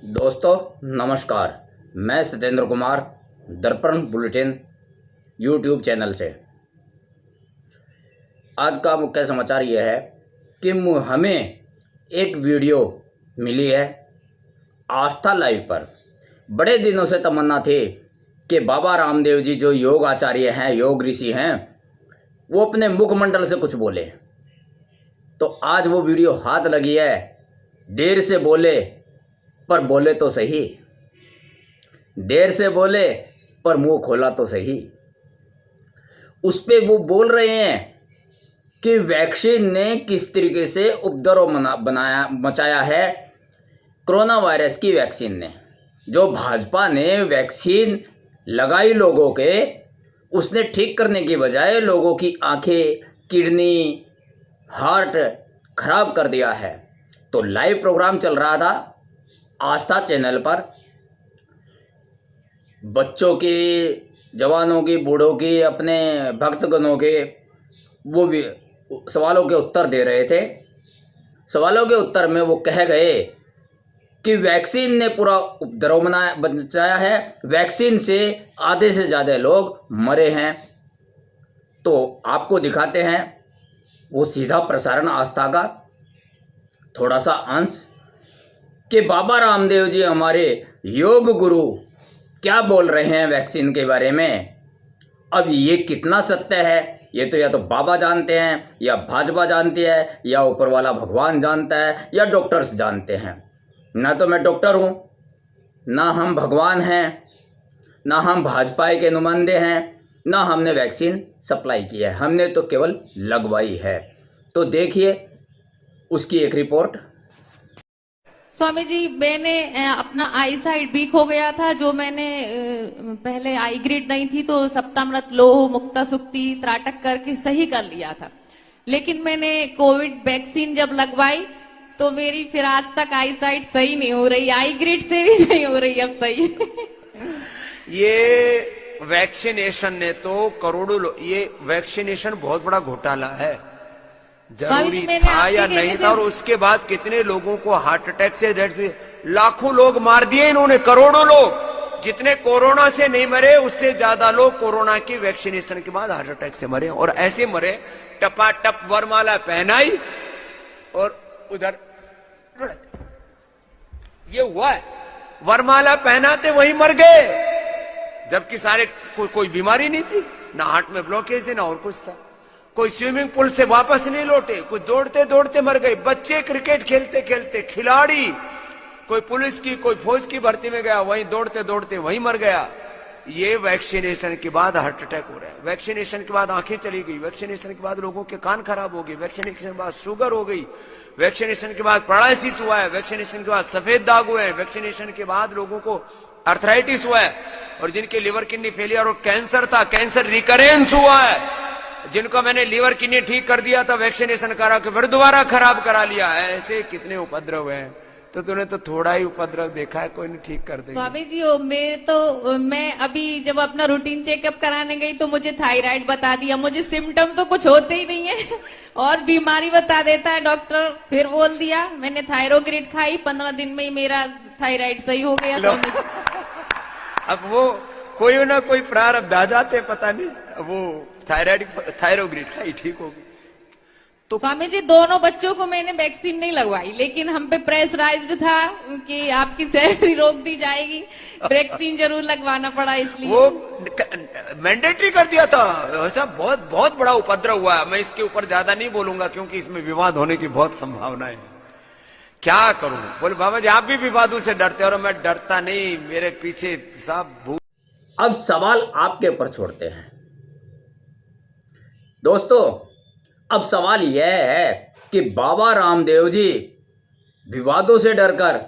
दोस्तों नमस्कार। मैं सत्येंद्र कुमार दर्पण बुलेटिन यूट्यूब चैनल से। आज का मुख्य समाचार यह है कि हमें एक वीडियो मिली है आस्था लाइव पर। बड़े दिनों से तमन्ना थी कि बाबा रामदेव जी जो योग आचार्य हैं, योग ऋषि हैं, वो अपने मुखमंडल से कुछ बोले। तो आज वो वीडियो हाथ लगी है। देर से बोले पर बोले तो सही, देर से बोले पर मुंह खोला तो सही। उस पे वो बोल रहे हैं कि वैक्सीन ने किस तरीके से उपद्रव मचाया है। कोरोना वायरस की वैक्सीन ने, जो भाजपा ने वैक्सीन लगाई लोगों के, उसने ठीक करने की बजाय लोगों की आंखें, किडनी, हार्ट खराब कर दिया है। तो लाइव प्रोग्राम चल रहा था आस्था चैनल पर। बच्चों की, जवानों की, बूढ़ों की, अपने भक्तगणों के वो सवालों के उत्तर दे रहे थे। सवालों के उत्तर में वो कह गए कि वैक्सीन ने पूरा उपद्रव बचाया है, वैक्सीन से आधे से ज़्यादा लोग मरे हैं। तो आपको दिखाते हैं वो सीधा प्रसारण आस्था का थोड़ा सा अंश कि बाबा रामदेव जी हमारे योग गुरु क्या बोल रहे हैं वैक्सीन के बारे में। अब ये कितना सत्य है ये तो या तो बाबा जानते हैं, या भाजपा जानती है, या ऊपर वाला भगवान जानता है, या डॉक्टर्स जानते हैं। ना तो मैं डॉक्टर हूँ, ना हम भगवान हैं, ना हम भाजपा के नुमाइंदे हैं, ना हमने वैक्सीन सप्लाई की है, हमने तो केवल लगवाई है। तो देखिए उसकी एक रिपोर्ट। स्वामी जी, मैंने अपना आई साइट वीक हो गया था। जो मैंने पहले आई ग्रिड नहीं थी तो सप्तामृत, लोह, मुक्ता सुक्ति, त्राटक करके सही कर लिया था। लेकिन मैंने कोविड वैक्सीन जब लगवाई तो मेरी फिर आज तक आई साइट सही नहीं हो रही, आई ग्रिड से भी नहीं हो रही अब सही। ये वैक्सीनेशन ने तो करोड़ों, ये वैक्सीनेशन बहुत बड़ा घोटाला है। जरूरी था या नहीं था, और उसके बाद कितने लोगों को हार्ट अटैक से डेथ हुई, लाखों लोग मार दिए इन्होंने, करोड़ों लोग। जितने कोरोना से नहीं मरे उससे ज्यादा लोग कोरोना की वैक्सीनेशन के बाद हार्ट अटैक से मरे। और ऐसे मरे, टपाटप वरमाला पहनाई और उधर ये हुआ है, वरमाला पहनाते वही मर गए, जबकि सारे कोई बीमारी नहीं थी, ना हार्ट में ब्लॉकेज थी ना और कुछ था। कोई स्विमिंग पूल से वापस नहीं लौटे, कोई दौड़ते दौड़ते मर गए, बच्चे क्रिकेट खेलते खेलते, खिलाड़ी, कोई पुलिस की, कोई फौज की भर्ती में गया, वहीं दौड़ते दौड़ते वहीं मर गया। ये वैक्सीनेशन के बाद हार्ट अटैक हो रहा है, वैक्सीनेशन के बाद आंखें चली गई, वैक्सीनेशन के बाद लोगों के कान खराब हो गए, वैक्सीनेशन के बाद शुगर हो गई, वैक्सीनेशन के बाद पैरालिसिस हुआ है, वैक्सीनेशन के बाद सफेद दाग हुए हैं, वैक्सीनेशन के बाद लोगों को अर्थराइटिस हुआ है, और जिनके लिवर किडनी फेलियर और कैंसर था, कैंसर रिकरेंस हुआ है। जिनको मैंने लीवर किडनी ठीक कर दिया था वैक्सीनेशन करा के, फिर दोबारा खराब करा लिया। ऐसे कितने उपद्रव हैं। तो तूने तो थोड़ा ही उपद्रव देखा है, कोई नहीं ठीक कर देगा। स्वामी जी, मैं अभी जब अपना रूटीन चेकअप कराने गई तो मुझे थायराइड बता दिया। मुझे सिम्टम तो कुछ होते ही नहीं है और बीमारी बता देता है डॉक्टर। फिर बोल दिया, मैंने थायरोग्रिड खाई, 15 दिन में ही मेरा थायराइड सही हो गया। स्वामी जी, अब वो कोई ना कोई प्रारब्ध आ जाते, पता नहीं, वो थायरोग्रिड खाई ठीक होगी। तो स्वामी जी, दोनों बच्चों को मैंने वैक्सीन नहीं लगवाई, लेकिन हम पे प्रेशराइज्ड था कि आपकी सैलरी रोक दी जाएगी, वैक्सीन जरूर लगवाना पड़ा, इसलिए वो मैंडेटरी कर दिया था। ऐसा बहुत बहुत बड़ा उपद्रव हुआ है। मैं इसके ऊपर ज्यादा नहीं बोलूंगा क्योंकि इसमें विवाद होने की बहुत संभावना है। क्या करूं? बोले बाबा जी आप भी विवादों से डरते हो, और मैं डरता नहीं, मेरे पीछे सब। अब सवाल आपके ऊपर छोड़ते हैं दोस्तों। अब सवाल यह है कि बाबा रामदेव जी विवादों से डरकर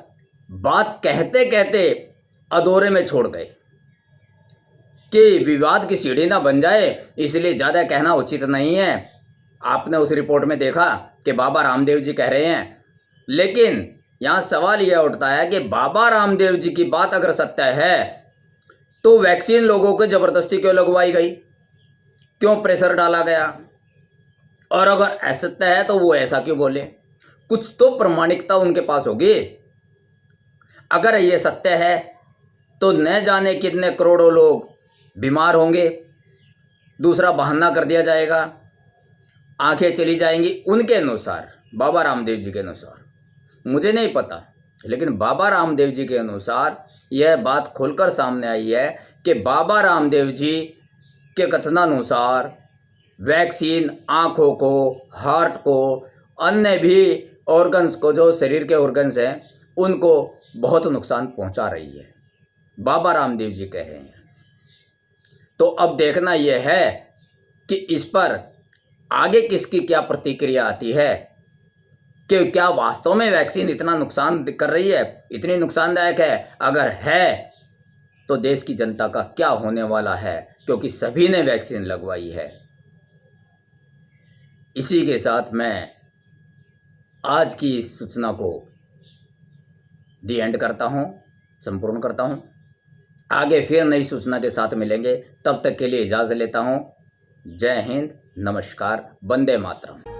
बात कहते कहते अधूरे में छोड़ गए कि विवाद की सीढ़ी ना बन जाए, इसलिए ज़्यादा कहना उचित नहीं है। आपने उस रिपोर्ट में देखा कि बाबा रामदेव जी कह रहे हैं, लेकिन यहाँ सवाल यह उठता है कि बाबा रामदेव जी की बात अगर सत्य है तो वैक्सीन लोगों को ज़बरदस्ती क्यों लगवाई गई, क्यों प्रेशर डाला गया, और अगर असत्य है तो वो ऐसा क्यों बोले। कुछ तो प्रमाणिकता उनके पास होगी। अगर ये सत्य है तो न जाने कितने करोड़ों लोग बीमार होंगे, दूसरा बहाना कर दिया जाएगा, आंखें चली जाएंगी उनके अनुसार, बाबा रामदेव जी के अनुसार। मुझे नहीं पता, लेकिन बाबा रामदेव जी के अनुसार यह बात खुलकर सामने आई है कि बाबा रामदेव जी के कथनानुसार वैक्सीन आँखों को, हार्ट को, अन्य भी ऑर्गन्स को, जो शरीर के ऑर्गन्स हैं, उनको बहुत नुकसान पहुंचा रही है, बाबा रामदेव जी कह रहे हैं। तो अब देखना यह है कि इस पर आगे किसकी क्या प्रतिक्रिया आती है, कि क्या वास्तव में वैक्सीन इतना नुकसान कर रही है, इतनी नुकसानदायक है। अगर है तो देश की जनता का क्या होने वाला है, क्योंकि सभी ने वैक्सीन लगवाई है। इसी के साथ मैं आज की इस सूचना को दी एंड करता हूँ, संपूर्ण करता हूँ। आगे फिर नई सूचना के साथ मिलेंगे, तब तक के लिए इजाज़त लेता हूँ। जय हिंद, नमस्कार, वंदे मातरम।